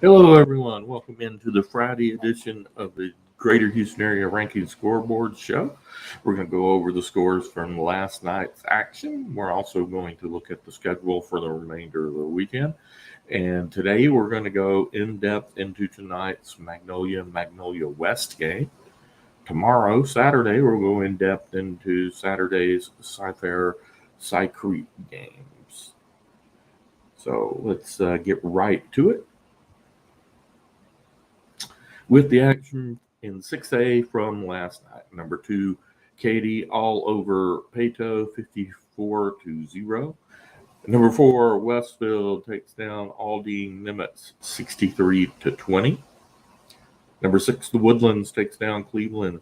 Hello, everyone. Welcome into the Friday edition of the Greater Houston Area Ranking Scoreboard show. We're going to go over the scores from last night's action. We're also going to look at the schedule for the remainder of the weekend. And today we're going to go in depth into tonight's Magnolia West game. Tomorrow, Saturday, we'll go in depth into Saturday's Cy Creek games. So let's get right to it. With the action in 6A from last night. Number 2, Katy all over Pato 54-0. Number 4, Westfield takes down Aldine Nimitz 63-20. Number 6, the Woodlands takes down Cleveland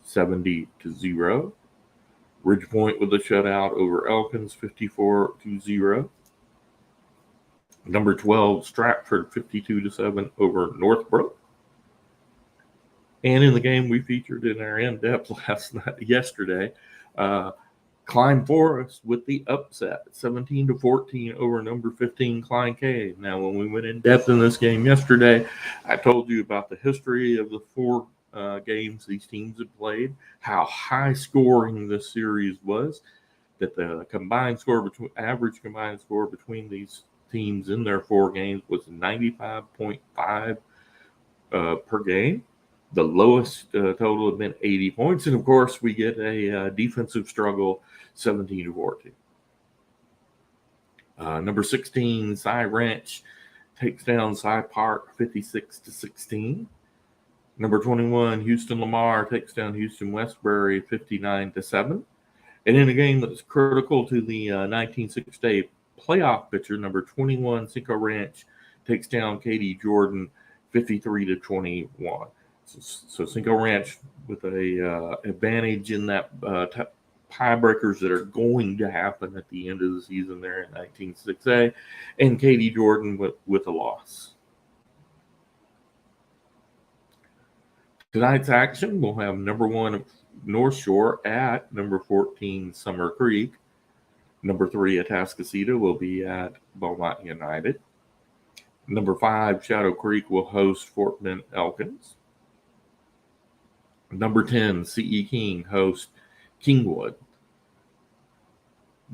70-0. Ridgepoint with a shutout over Elkins 54-0. Number 12, Stratford 52-7 over Northbrook. And in the game we featured in our in-depth yesterday, Klein Forest with the upset, 17-14 over number 15 Klein K. Now, when we went in depth in this game yesterday, I told you about the history of the four games these teams had played, how high scoring this series was, that the average combined score between these teams in their four games was 95.5 per game. The lowest total had been 80 points. And, of course, we get a defensive struggle, 17-14. Number 16, Cy Ranch takes down Cy Park 56-16. Number 21, Houston Lamar takes down Houston Westbury 59-7. And in a game that's critical to the 19-6-day playoff picture, number 21, Cinco Ranch takes down Katy Jordan 53-21. So Cinco Ranch with a advantage in that tiebreakers that are going to happen at the end of the season there in 19-6A, and Katy Jordan with a loss. Tonight's action, we'll have number 1 North Shore at number 14 Summer Creek. Number 3 Atascocita will be at Beaumont United. Number 5 Shadow Creek will host Fort Bend Elkins. Number 10, C.E. King hosts Kingwood.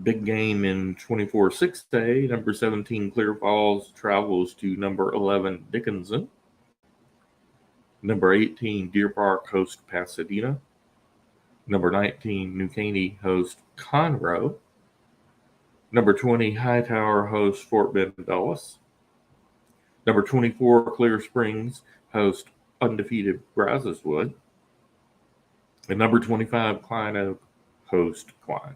Big game in 24-6A. Number 17, Clear Falls travels to number 11, Dickinson. Number 18, Deer Park hosts Pasadena. Number 19, New Caney hosts Conroe. Number 20, Hightower hosts Fort Bend Dulles. Number 24, Clear Springs hosts undefeated Brazoswood. And number 25, Klein Oak host Klein.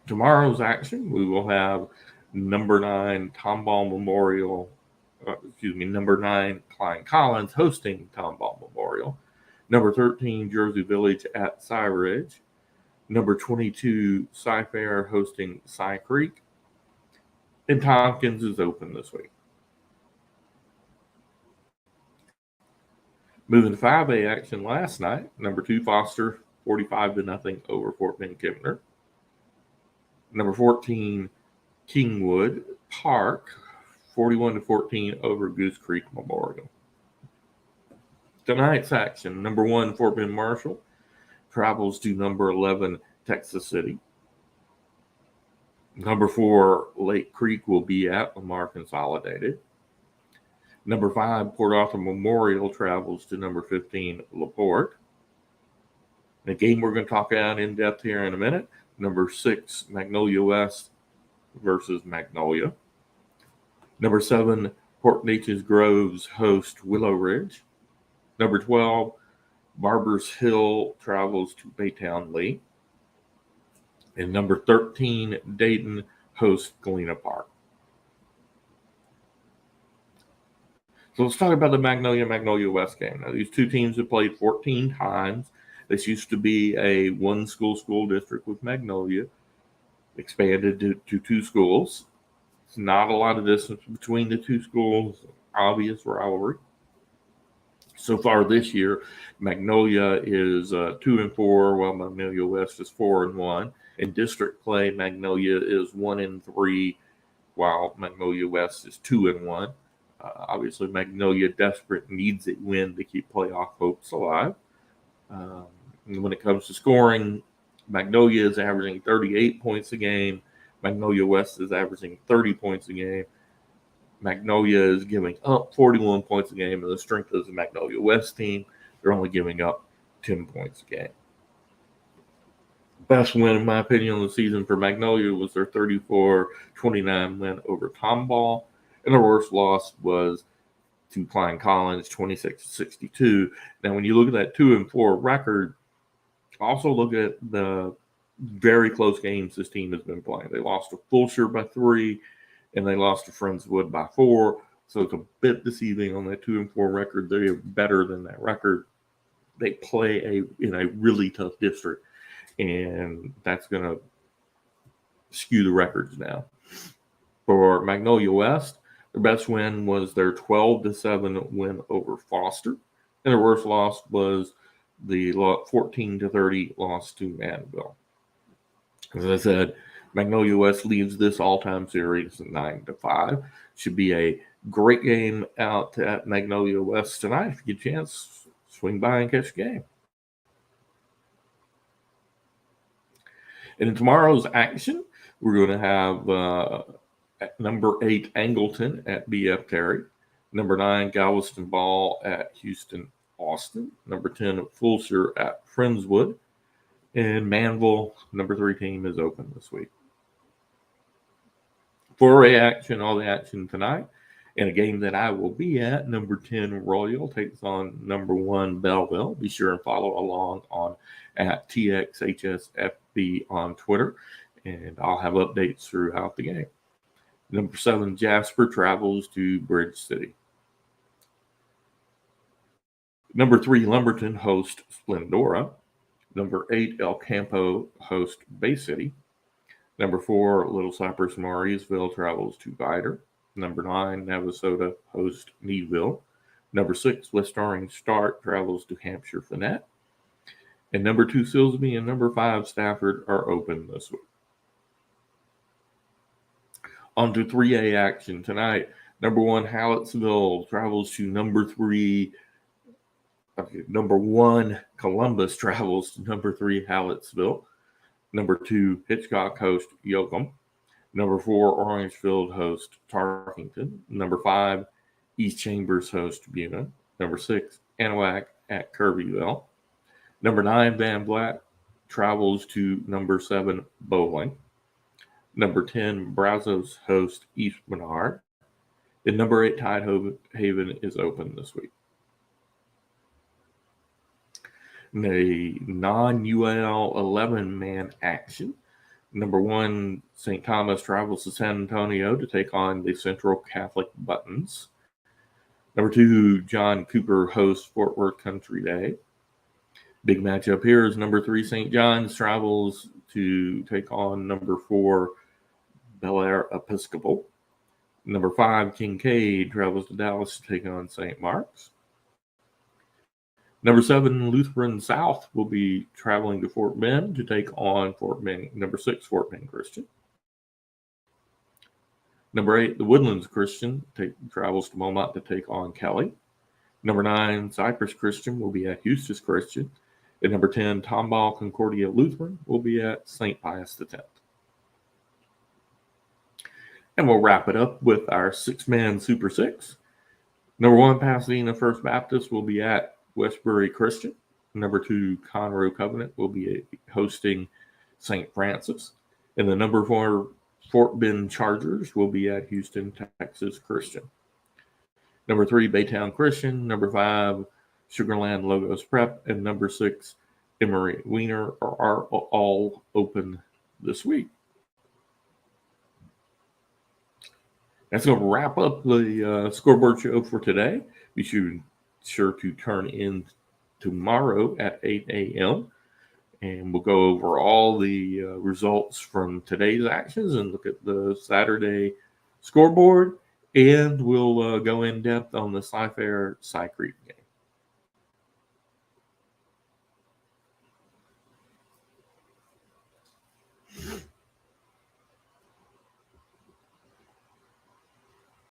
Tomorrow's action, we will have number 9 number 9 Klein Collins hosting Tomball Memorial. Number 13, Jersey Village at Cy Ridge. Number 22, Cy Fair hosting Cy Creek. And Tompkins is open this week. Moving to 5A action last night, number 2 Foster 45-0 over Fort Bend Kempner. Number 14 Kingwood Park 41-14 over Goose Creek Memorial. Tonight's action, number 1 Fort Bend Marshall travels to number 11 Texas City. Number 4 Lake Creek will be at Lamar Consolidated. Number 5, Port Arthur Memorial travels to number 15, LaPorte. The game we're going to talk about in depth here in a minute. Number 6, Magnolia West versus Magnolia. Number 7, Port Neches Groves host Willow Ridge. Number 12, Barbers Hill travels to Baytown Lee. And number 13, Dayton hosts Galena Park. So let's talk about the Magnolia West game. Now, these two teams have played 14 times. This used to be a one-school district with Magnolia, expanded to 2 schools. It's not a lot of distance between the 2 schools, obvious rivalry. So far this year, Magnolia is 2-4, while Magnolia West is 4-1. In district play, Magnolia is 1-3, while Magnolia West is 2-1. Obviously, Magnolia desperate needs a win to keep playoff hopes alive. When it comes to scoring, Magnolia is averaging 38 points a game. Magnolia West is averaging 30 points a game. Magnolia is giving up 41 points a game, and the strength of the Magnolia West team, they're only giving up 10 points a game. Best win, in my opinion, of the season for Magnolia was their 34-29 win over Tomball, and their worst loss was to Klein Collins, 26-62. Now, when you look at that 2-4 record, also look at the very close games this team has been playing. They lost to Fulshire by 3, and they lost to Friendswood by 4. So it's a bit deceiving on that 2-4 record. They are better than that record. They play in a really tough district, and that's going to skew the records now. For Magnolia West, their best win was their 12-7 win over Foster, and their worst loss was the 14-30 loss to Manville. As I said, Magnolia West leads this all-time series 9-5. Should be a great game out at Magnolia West tonight. If you get a chance, swing by and catch the game. And in tomorrow's action, we're going to have number 8 Angleton at BF Terry, number 9 Galveston Ball at Houston Austin, number 10 Fulshire at Friendswood, and Manville, number 3 team, is open this week. 4A action, all the action tonight. In a game that I will be at, number 10 Royal takes on number 1 Belleville. Be sure and follow along on at TXHSFB on Twitter, and I'll have updates throughout the game. Number 7 Jasper travels to Bridge City. Number 3 Lumberton hosts Splendora. Number 8 El Campo hosts Bay City. Number 4 Little Cypress Mauriceville travels to Vidor. Number 9 Navasota hosts Meadville. Number 6 West Orange Start travels to Hampshire Finette. And number 2 Silsbee and number 5 Stafford are open this week. On to 3A action tonight. Number 1 Hallettsville travels to number 1 Columbus travels to number 3 Hallettsville. Number 2 Hitchcock hosts Yoakum. Number 4 Orangefield hosts Tarkington. Number 5 East Chambers hosts Buna. Number 6 Anahuac at Kirbyville. Number 9 Van Black travels to number 7 Bowling. Number 10 Brazos hosts East Menard. And number 8 Tidehaven is open this week. In a non-UL 11-man action, number 1 St. Thomas travels to San Antonio to take on the Central Catholic Buttons. Number 2 John Cooper hosts Fort Worth Country Day. Big matchup here is number 3 St. John's travels to take on number 4 Bel Air Episcopal. Number 5 Kincaid travels to Dallas to take on St. Mark's. Number 7 Lutheran South will be traveling to Fort Bend to take on number 6 Fort Bend Christian. Number 8 the Woodlands Christian travels to Beaumont to take on Kelly. Number 9 Cypress Christian will be at Eustis Christian. And number 10 Tomball Concordia Lutheran will be at St. Pius X. And we'll wrap it up with our 6-man Super 6. Number 1 Pasadena First Baptist will be at Westbury Christian. Number 2 Conroe Covenant will be hosting St. Francis. And the number 4 Fort Bend Chargers will be at Houston, Texas Christian. Number 3 Baytown Christian. Number 5 Sugarland Logos Prep. And number 6 Emory Wiener are all open this week. That's going to wrap up the scoreboard show for today. Be sure to turn in tomorrow at 8 a.m. And we'll go over all the results from today's actions and look at the Saturday scoreboard. And we'll go in depth on the Cy-Fair Cy Creek game.